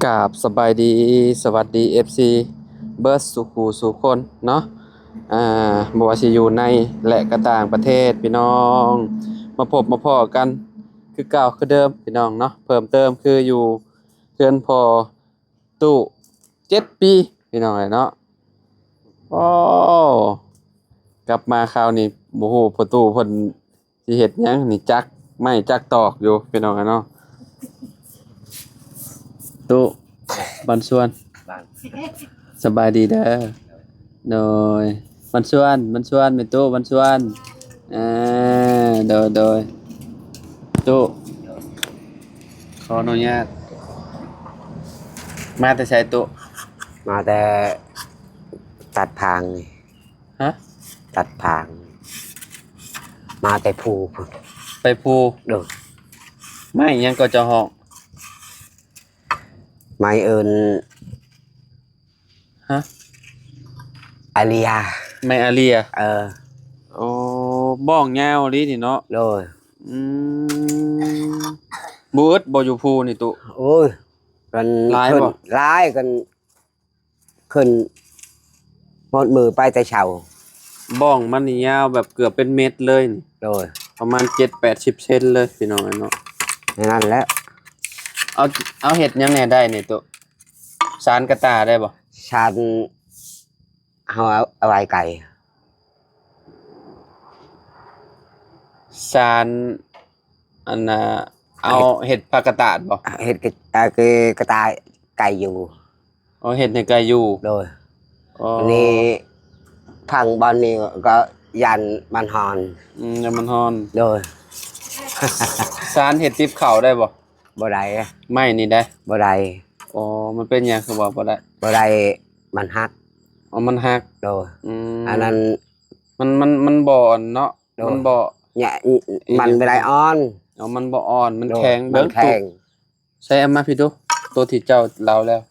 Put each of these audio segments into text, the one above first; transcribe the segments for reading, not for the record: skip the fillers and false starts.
กราบสบายดีสวัสดี FC เบิร์ดสุขูสุคนเนาะบ่ว่าสิอยู่ในและก็ต่างประเทศพี่น้องมาพบมาพ้อกันคือเก่าคือเดิมพี่น้องเนาะเพิ่มเติมคืออยู่เรือนพอตู้7ปีพี่น้องเนาะโอ้กลับมาคราวนี้บ่ฮู้พ่อตู้เพิ่นสิเฮ็ดหยังนี่จักไม้จักตอกอยู่พี่น้องเนาะตู้บันส่วนสบายดีเด้อโดยบันส่วนเป็นตู้บันส่วนโดยตู้ขออนุญาตมาแต่ใช้ตู้มาแต่ตัดพางนี่ฮะตัดพางมาแต่ภูพุ่นไปภูเด้อไม่ยังก็จะห้องไม่เอิ้นฮะอาเลียไม่อาเลียโอ้บ้องยาวลินี่เนาะโดยอืมบ่อึดบ่อยู่ภูนี่ตุโอ้ยกันหลายบ่หลายกันขึ้นหมดมือไปแต่เช้าบ้องมันนี่ยาวแบบเกือบเป็นเมตรเลยนี่โดยประมาณ7-80 เซนเลยพี่น้องเนาะนั่นแหละเอาเห็ดยังไงได้นี่ตุสารกระตาได้บ่ชาญเอาไว้ไก่สารอันน่ะเอาเห็ดผักกระตาดบ่เห็ดกระต่ายไก่อยู่เอาเห็ดในไก่อยู่โดยนี่พังบอลนี่ก็ยันมันฮอนยันมันฮอนโดยสารเห็ดติบเข่าได้บ่ได้ไม่นี่ได้บ่ได้อ๋อมันเป็นหยังคือบ่ได้มันฮักอ๋อมันฮักโดยอันนั้นมันบ่อนเนาะมันบ่เนี่ยมันไม่ได้อ่อนอ๋อมันบ่อ่อนมันแข็งเบิ่งแข็งใช้เอามาพี่ดูตัวที่เจ้าเล่าแล้ว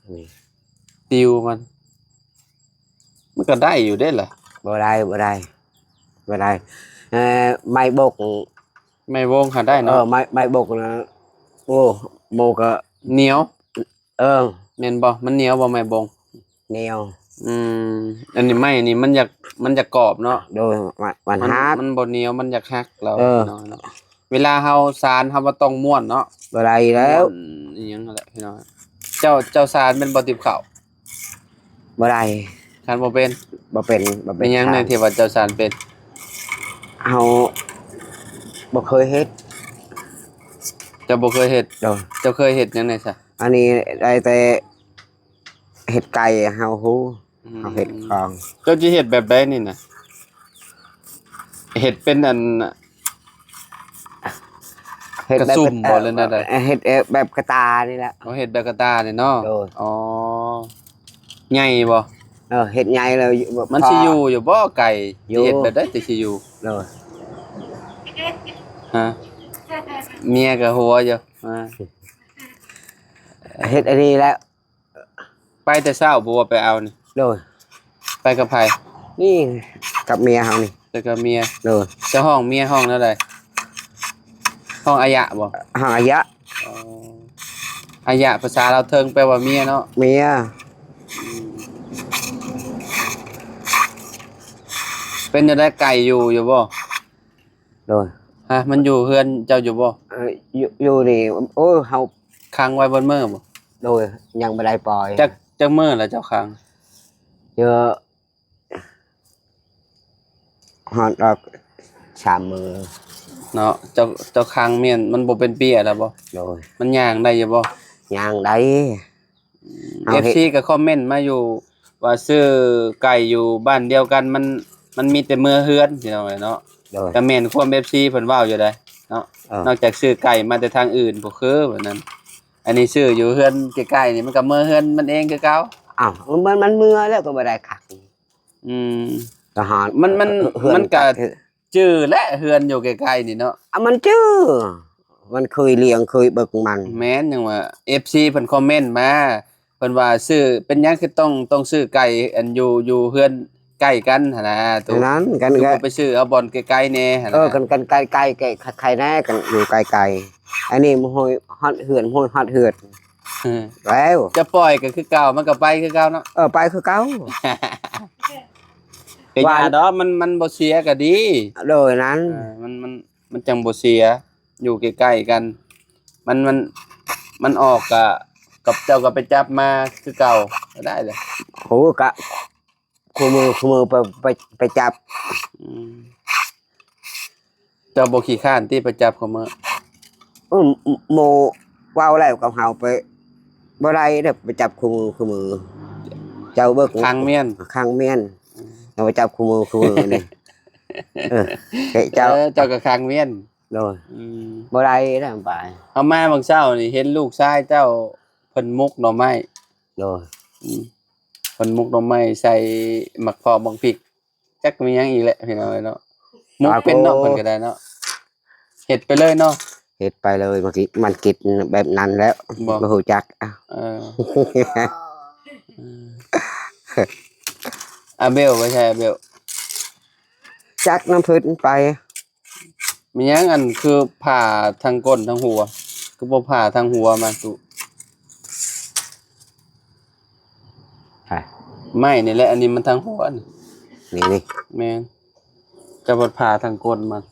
ติวมันก็ได้อยู่ได้ล่ะบ่ได้ไม้บกไม่วงหาได้เนาะไม้บกนะโอ้โมก็เหนียวแม่นบ่มันเหนียวบ่ไม้บงเหนียวอันนี้ไม้นี่มันอยากกรอบเนาะโดยมันฮักมันบ่เหนียวมันอยากฮักแล้วเนาะเวลาเฮาสารเฮาบ่ต้องม้วนเนาะบ่ได้แล้วอีหยังนั่นแหละพี่น้องเจ้าสารเป็นบ่ติบข้าวบ่ได้สารบ่เป็นเป็นหยังในที่ว่าเจ้าสารเป็นเฮาบ่เคยเฮ็ดเจ้าบ่เคยเฮ็ดเจ้าเคยเฮ็ดหยังไงซะอันนี้ได้แต่เฮ็ดไก่เฮาฮู้เฮาเฮ็ดของเจ้าสิเฮ็ดแบบใดนี่น่ะเฮ็ดเป็นอันกระซุ่มบ่เลยนะได้เฮ็ดแบบกระตานี่แหละเฮ็ดแบบกระตานี่เนาะอ๋อใหญ่บ่เฮ็ดใหญ่เลยมันสิอยู่บ่ไก่เฮ็ดแบบใดสิอยู่ฮะเมียก็หัวอยู่เฮ็ดอันนี้แล้วไปแต่เช้าบ่ว่าไปเอานี่โดยไปกับไผนี่กับเมียเฮานี่แต่กับเมียโดยเจ้าห้องเมียห้องเท่าใดห้องอายะบ่ห้องอายะอายะภาษาลาวเทิงแปลว่าเมียเนาะเมียเป็นจะได้ไก่อยู่บ่โดยฮะมันอยู่เฮือนเจ้าอยู่บ่อยู่นี่โอ้เฮาค้างไว้บนมื้อบ่โดยยังบ่ได้ปล่อยจักมื้อแล้วเจ้าค้างเยอะฮอดออก3 มื้อเนาะเจ้าค้างเมียนมันบ่เป็นเปี้ยแล้วบ่โดยมันย่างได้อยู่บ่ย่างได้ FC ก็คอมเมนต์มาอยู่ว่าซื้อไก่อยู่บ้านเดียวกันมันมีแต่มื้อเฮือนพี่น้องเนาะก็แม่นความ FC เพิ่นเว้าอยู่ได้เนาะนอกจากซื้อไก่มาแต่ทางอื่นบ่คือแบบนั้นอันนี้ซื้ออยู่เฮือนใกล้ๆนี่มันก็มื้อเฮือนมันเองคือเก่าอ้าวมันมื้อแล้วก็บ่ได้คักก็หามันก็จื้อและเฮือนอยู่ใกล้ๆนี่เนาะมันจื้อมันเคยเลี้ยงเคยเบิกมันแม่นจังว่า FC เพิ่นคอมเมนต์มาเพิ่นว่าซื้อเป็นหยังคือต้องซื้อไก่อันอยู่เฮือนใกล้กันหั่นน่ะตัวนั้นกันก็ไปซื้อเอาบ่อนไกลๆแน่หั่นน่ะกันใกล้ๆใครแน่กันอยู่ไกลๆอันนี้มันห้อยฮอดเฮือนห้อยฮอดเฮือด แล้ว จะปล่อยก็คือเก่ามันก็ไปคือเก่าเนาะ ไปคือเก่า ก็อย่าดอกมันบ่เสียก็ดี โดยนั้น มันจังบ่เสียอยู่ใกล้ๆกัน มันออกกับเจ้าก็ไปจับมาคือเก่าก็ได้เลย โหกะคู่มือไปจับ อืมเจ้าบ่ขี้ข้านที่ไปจับเขามา โมว้าวแล้วกับเฮาไปบ่ได้เด้อไปจับคู่มือเจ้าเบิก ทางเมียน ข้างเมียนเอาไปจับคู่มือนี่เจ้า เจ้าก็คางเมียน โดย อืม บ่ได้เด้อไป เอามาบางเช้านี่เห็นลูกชายเจ้าเพิ่นมุกหน่อไม้ โดย อืมเพิ่นมุกหน่อไม้ใส่หมักพอกบักพริกจักมีหยังอีกแหละพี่น้องเอ้ยเนาะมุกเป็นเนาะเพิ่นก็ได้เนาะเฮ็ดไปเลยเนาะ เฮ็ดไปเลยเมื่อกี้มันกินแบบนั้นแล้ว บ่ บ่ฮู้จักอ่ะ เอออาเบลบ่ใช่อาเบล จักน้ำพึ่นไป มีหยังอันคือผ่าทางก้นทางหัวคือบ่ผ่าทางหัวมาตุไม่นี่แหละอันนี้มันทางหัวนี่ นี่ แม่นจะบ่ผ่าทางก้นมัน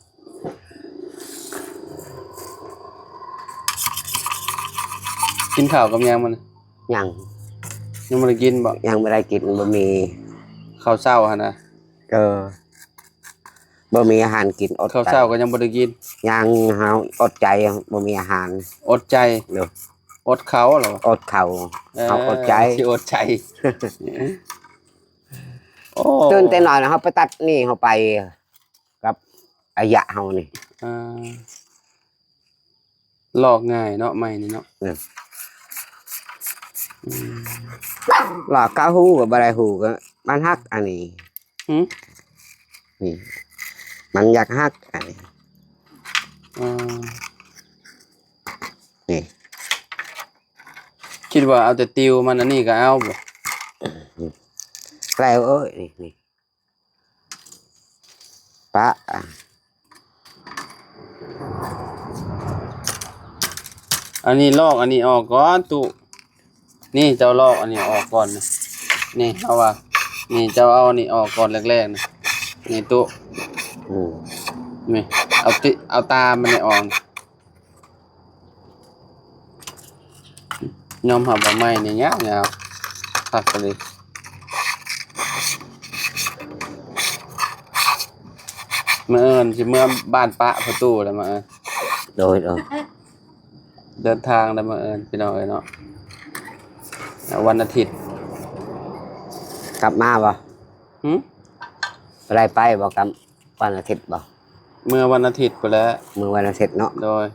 กินข้าวกับหยังมัน ยัง ยังบ่ได้กินบ่ ยังไม่ได้กินบ่มี ข้าวเช้าหั่นน่ะ บ่มีอาหารกินอด ข้าวเช้าก็ยังบ่ได้กิน ยังเฮาอดใจบ่มีอาหาร อดใจ เด้อ อดเขาเหรอ อดข้าวเฮาอดใจ สิอดใจโอ้ ตื่นแต่น้อยนะเฮาไปตัดนี่เฮาไปกับอายะเฮานี่ อ่าลอกง่ายเนาะใหม่นี่เนาะ หลอกกะฮู้ก็บ่ได้ฮู้ก็มันฮักอันนี้ หึ นี่มันอยากฮักอันนี้ อ่า นี่ คิดว่าเอาแต่ติวมันอันนี้ก็เอาบ่ แล้วเอ้ยนี่ปะ อันนี้ลอกอันนี้ออกก่อนตุนี่เจ้าลอกอันนี้ออกก่อนนะนี่เอาว่านี่เจ้าเอาอันนี้ออกก่อนแรกๆนะนี่ตุ อืม นี่เอาตามันนี่ออกยอมหับว่าไม้นี่ยาวๆพักไปเลยเมื่อสิเมื่อบ้านปะประตูแล้วมาโดยเดินทางแล้วมาพี่น้องเอ้ยเนาะวันอาทิตย์ กลับมาบ่ หึ อะไรไปบ่กลับวันอาทิตย์บ่ เมื่อวันอาทิตย์ไปแล้ว มื้อวันอาทิตย์เนาะ โดย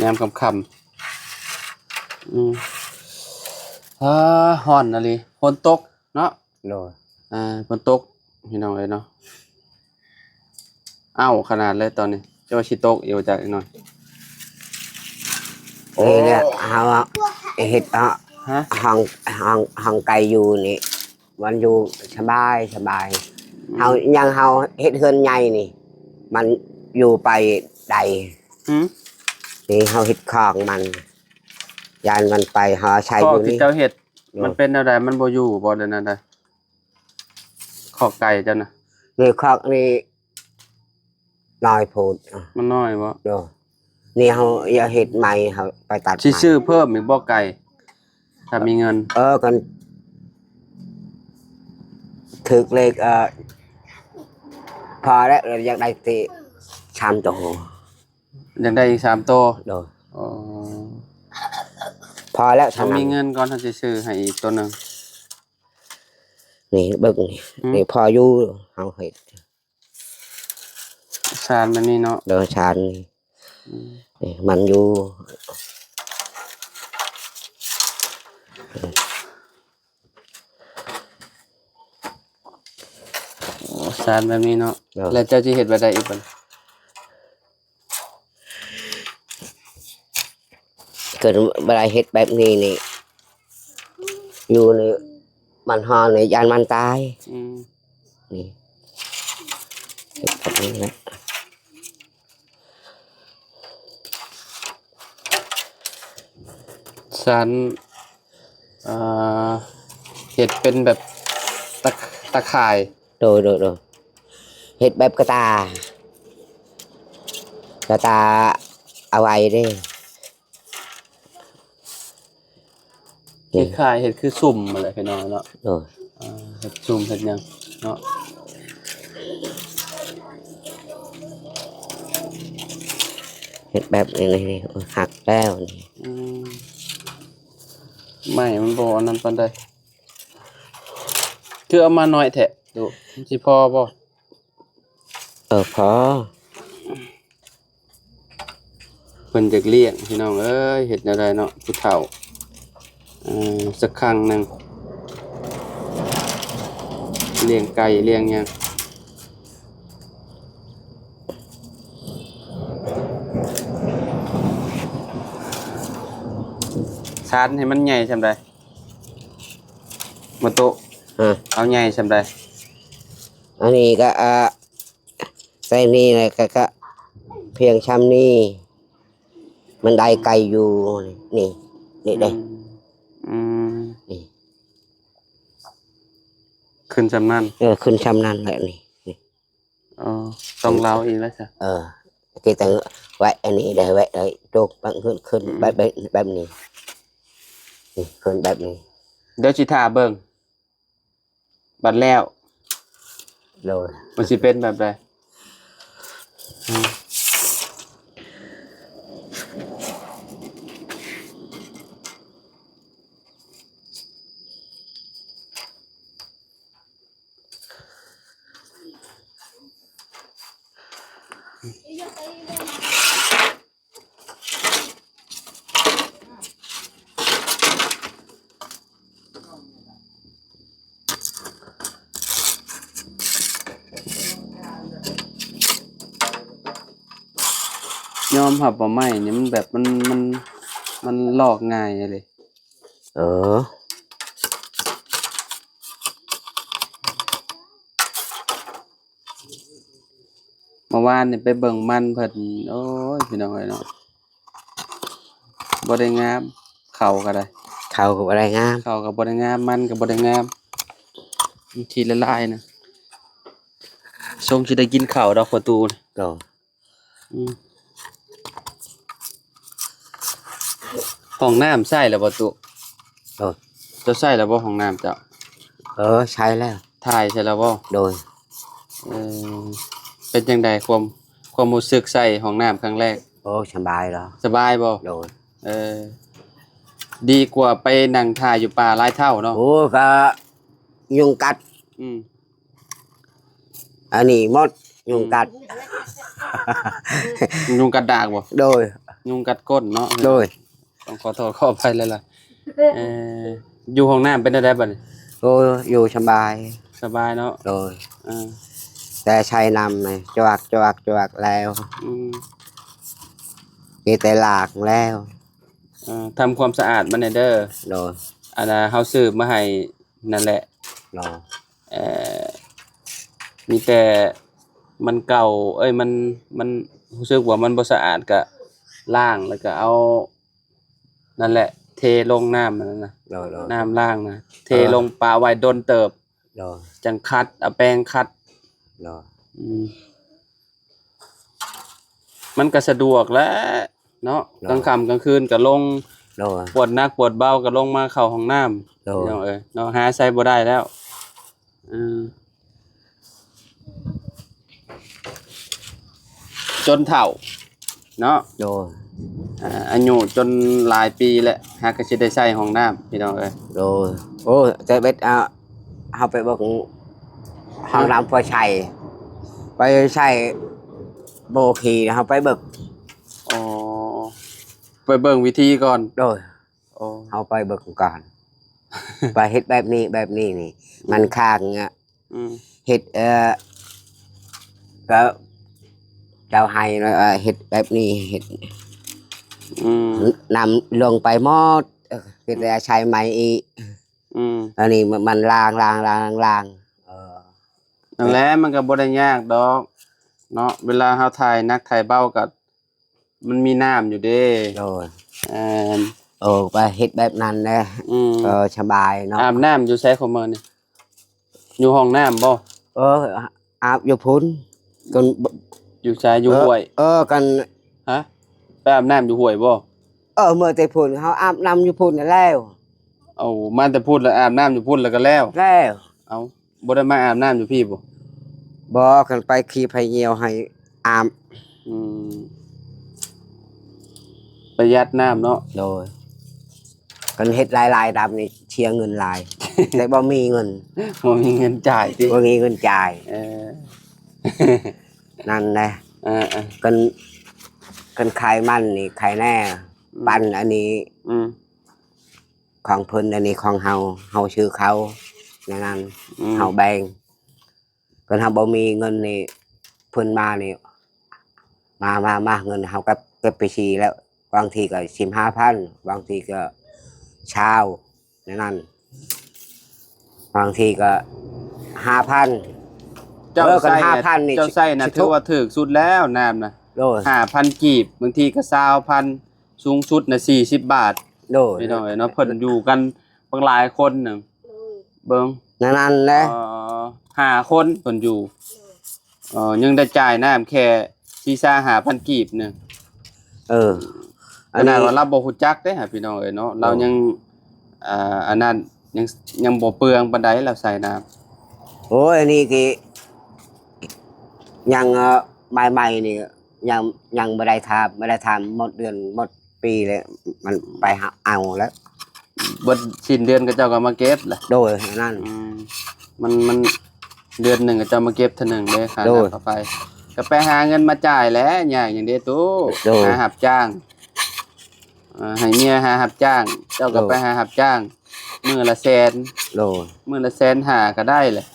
ยามค่ำฮ้อนอะไรฝนตกเนาะ โดย ฝนตกพี่น้องเอ้ยเนาะอ้าวขนาดเลยตอนนี้เจ้าชิตกอยู่จากอีกหน่อยโอ้ นี่เนี่ยเฮาเฮ็ดฮะ ห้องไก่อยู่นี่มันอยู่สบายเฮายังเฮาเฮ็ดเฮือนใหญ่นี่ มันอยู่ไปใด หืม นี่เฮาเฮ็ดของมันยานมันไปหาใช้อ ข้อยู่ ที่ นี่ เจ้าเห็ดมันเป็นอะไรมันบ่อยู่บ่เดี๋ยวนั้นได้ขอไก่เจ้านะ นี่ของนี่ลอยโพด มันน้อยบ่ โดยนี่เฮาอย่าเฮ็ดใหม่เฮาไปตัด สิซื้อเพิ่มอีกบ่ไก่ถ้ามีเงิน กันถึกเลขพอแล้วเราอยากได้ติชามโต อยากได้อีก3ตัว โดย อ๋อ พอแล้ว ถ้ามีเงินก่อนถ้าสิซื้อให้อีกตัวหนึง นี่เบิ่งนี่พออยู่เฮาเฮ็ด ชานมันนี่เนาะ โดยชานนี่มันอยู่ ชานแบบนี้เนาะแล้วเจ้าสิเฮ็ดบ่ได้อีกบ่ เกิดเวลาเฮ็ดแบบนี้นี่อยู่ในมันฮอนในยานมันตาย นี่เฮ็ดแบบนี้นะ สันเอ่อเห็ดเป็นแบบตะตะข่าย rồi hết bếp cái taเอาไว้ดิ เห็ดข่ายเห็ดคือสุ่มอะไรพี่น้องเนาะ rồi เห็ดสุ่มเห็ดหยังเนาะ hết bếp nàyหักแล้วนี่ อืมไม่มันบ่อันนั้นปานใดคือเอามาน้อยแท้ดูมันสิพอบ่ พอ เพิ่นอยากเลี้ยงพี่น้องเอ้ยเฮ็ดแนวใดเนาะผู้เฒ่าสักครั้งหนึงเลี้ยงไก่เลี้ยงหยังชานให้มันใหญ่ซำใดมาโตะ เอาใหญ่ซำใด อันนี้ก็ใส่นี่เลยก็เพียงชำนี่มันได้ไกลอยู่นี่นี่ได้ อืม นี่ ขึ้นซำนั้น ขึ้นชำนั่นแหละนี่ อ๋อต้องเล่าอีกแล้วจ้ะ cái từ vậy anh ấy để vậy đấy trục bạn khơi bẹp này khơi bẹp này เดี๋ยวสิท่าเบิ่งบัดแล้ว rồi มันสิเป็นแบบใดยอมรับว่าไม้นี่มันแบบมันลอกง่ายเลย เมื่อวานนี่ไปเบิ่งมันเพิ่นโอ้ยพี่น้องเอ้ยเนาะบ่ได้งามเข้าก็ได้ khâu của đây nga เข้าก็บ่ได้งามมันก็บ่ได้งามมันทีละลายนะทรงสิได้กินข้าวดอกประตูนี่ rồi ห้องน้ำใส่แล้วบ่ตุ rồi จะใส่แล้วบ่ห้องน้ำเจ้า saiแล้ว ถ่ายใช่แล้วบ่ rồi เป็นจังไดความรู้สึกใส่ห้องน้ำครั้งแรก sầm bài đó สบายบ่ rồi ดีกว่าไปนั่งถ่ายอยู่ป่าหลายเท่าเนาะ cả nhung cắt อืม anh ấy mót nhung cắt ยุงกัดดากบ่ rồi ยุงกัดก้นเนาะ rồi ต้องขอโทษขออภัยเลยล่ะอยู่ห้องน้ำเป็นได้บัดนี้ vô sầm bài สบายเนาะ rồi อ่า แต่ใช้นำเลยจวักแล้ว อืม มีแต่หลากแล้ว ทำความสะอาดมันเด้อ โดย อันน่ะเฮาซื้อมาให้นั่นแหละ โดย มีแต่มันเก่ามันรู้สึกว่ามันบ่สะอาดก็ล้างแล้วก็เอานั่นแหละ เทลงน้ำนั่นน่ะ โดย น้ำล้างนะเทลงปลาไว้ดนเติบ โดย จังคัดเอาแป้งคัด โดย มันก็สะดวกแล้วเนาะกลางค่ำกลางคืนก็ลง โดย ปวดหนักปวดเบาก็ลงมาเข้าห้องน้ำ โดย เนาะเนาะหาใช้บ่ได้แล้วจนเฒ่าเนาะ โดย อายุจนหลายปีแล้วหาก็สิได้ใช้ห้องน้ำพี่น้องเอ้ย โดยโอ้แต่เบ็ดเอาไปบอกห้องน้ำพอใช้ไปใช้โบคีเอาไปเบิก อ๋อไปเบิ่งวิธีก่อน โดย อ๋อ เอาไปเบิกก่อน ไปเฮ็ดแบบนี้นี่ มันข้างเงี้ยเฮ็ดก็เจ้าให้เฮ็ดแบบนี้เฮ็ดนำลงไปหมดเฮ็ดใช้ไม้อีอันนี้มันล้างนั่นแหละมันก็บ่ได้ยากดอกเนาะเวลาเฮาถ่ายนักถ่ายเบ้าก็มันมีน้ำอยู่เด้ โดย ไปเฮ็ดแบบนั้นแหละ อืม สบายเนาะ อาบน้ำอยู่ไสของมื้อนี่อยู่ห้องน้ำบ่ เอออาบอยู่พุ่นกัน อยู่ชายอยู่ห้วย กัน ฮะไปอาบน้ำอยู่ห้วยบ่ เมื่อแต่พุ่นเขาอาบน้ำอยู่พุ่นนั่นแล้ว เอามาแต่พูดแล้วอาบน้ำอยู่พุ่นแล้วก็แล้ว แล้ว เอาบ่ได้มาอาบน้ำอยู่พี่บ่ บ่กันไปขี่ไผเหี่ยวให้อาบ อืมประหยัดน้ำเนาะ โดยกันเฮ็ดหลายๆดำนี่เชียเงินหลาย แต่บ่มีเงิน บ่มีเงินจ่ายติ บ่มีเงินจ่าย เออ นั่นแหละ เออ กันขายมันนี่ขายแน่ปันอันนี้ อืม ของเพิ่นอันนี้ของเฮาชื่อเขาอย่างนั้น เฮาแบ่งเพิ่นเฮาบ่มีเงินนี่เพิ่นมานี่มาเงินเฮาก็เก็บไปชีแล้วบางทีก็15,000บางทีก็เช้าอย่างนั้นบางทีก็5,000 เจ้า กัน ใส่ 5,000นี่ เจ้าใส่น่ะถือว่าถูกสุดแล้วน้ำน่ะ โดย 5,000 กีบบางทีก็20,000สูงสุดน่ะ40 บาท โดย พี่น้องเอ้ยเนาะเพิ่นอยู่กันบางหลายคนน่ะเบิ่ง นั่นแหละ 5คนเพิ่นอยู่ยังได้จ่ายน้ำแค่4-5,000 กีบนึง อั อั น น นี้ นั้นว่าเราบ่ฮู้จักเด้ฮะพี่น้องเอ้ยเนาะเรายังอันนั้นยังบ่เปลืองปานใดเราใส่น้ำ โอ้ยอันนี้ก็ยังใหม่ๆนี่ยังไม่ได้ทำหมดเดือนหมดปีเลยมันไปหาเอาแล้ว เบิดสิ้นเดือนก็เจ้าก็มาเก็บแหละ โดยนั่น มันเดือนหนึงก็เจ้ามาเก็บเทื่อหนึงเด้ค่า โดย น้ำค่าไฟก็ไปหาเงินมาจ่ายแหล้วอย่างเด้ตู้ โดย หารับจ้างให้เมียหารับจ้าง เจ้าก็ โดย ไปหารับจ้างมื้อละแสน โดย มื้อละแสนห้าก็ได้แหละ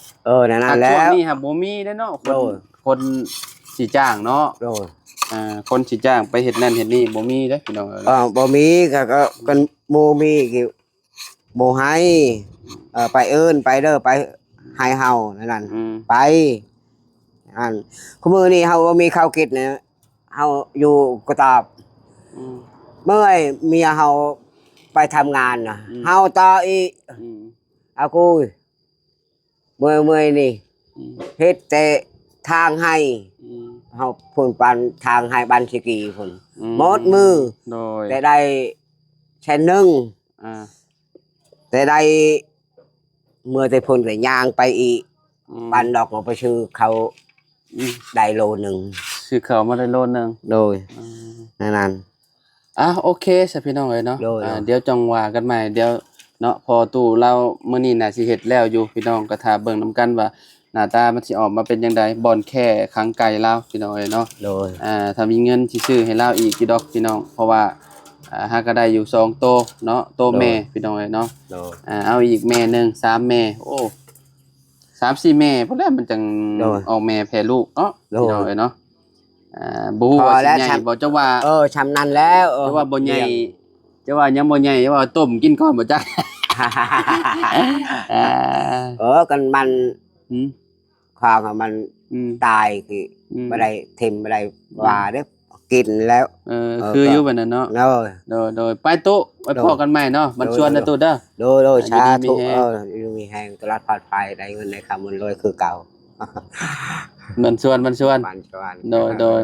นั่น ช่ แล้ว วงนี้ครับบ่มีเด้เนาะค โด น ย คนสิจ้างเนาะ โดย คนสิจ้างไปเฮ็ดนั่นเฮ็ดนี่บ่มีเด้พี่น้องเอ้ย บ่มีก็กันโมมีกี่โมให้ไปไปเด้อไปให้เฮานั่น ไปอันคือมื้อนี้เฮาบ่มีข้าวกินเนี่ยเฮาอยู่กระตอบ เมื่อยเมียเฮาไปทำงานน่ะเฮาต่ออีกเอากูเมื่อยนี่เฮ็ดแต่ทางให้เฮาพุ่นปันทางให้บันสิกีพุ่นหมดมือ โดย แต่ได้แค่นึง แต่ได้เมื่อแต่พุ่นก็ย่างไปอีกปันดอกออกไปชื่อเขาได้โลนึง ซื้อข้าวมาได้โลนึง โดยนั่น โอเคซะพี่น้องเอ้ยเนาะ โดย เดี๋ยวจังว่ากันใหม่เดี๋ยวเนาะพอตู้เรามื้อนี้น่าสิเฮ็ดแล้วอยู่พี่น้องก็ท่าเบิ่งนํกันว่าหน้าตามันสิออกมาเป็นจังไดบ่อนแค่ขังไก่ลาวพี่น้องเอ้ยเนาะ โดย ถ้ามีเงินสิซื้อให้ลาวอีกอยู่ดอกพี่น้องเพราะว่าหาก็ได้อยู่2โตเนาะโตแม่พี่น้องเอ้ยเนาะ โดย เอาอีกแม่หนึง3แม่โอ้3-4 แม่พุ่นแหละมันจัง โดย ออกแม่แพร่ลูกเนาะ โดย พี่น้องเอ้ยเนาะบ่ฮู้ว่าสิใหญ่บ่เจ้าว่า ชำนาญแล้ว จะว่าบ่ใหญ่จะว่ายังบ่ใหญ่จะว่าต้มกินก่อนบ่จ๊ะ กันมัน อืม ความมัน อืม ตายคือ อืม ไม่ได้เทมไม่ได้ว่าเด้อกินแล้ว คืออยู่บัดนั้นเนาะ โดย โดยไปตู้ไว้พอกันใหม่เนาะมันชวนนะตู้เด้อ โดยชา อยู่ดี ทุ มีแฮง อยู่มีแหงตลอดปลอดภัยได้เงินในคำมันรวยคือเก่า มันชวน มันชวน โดย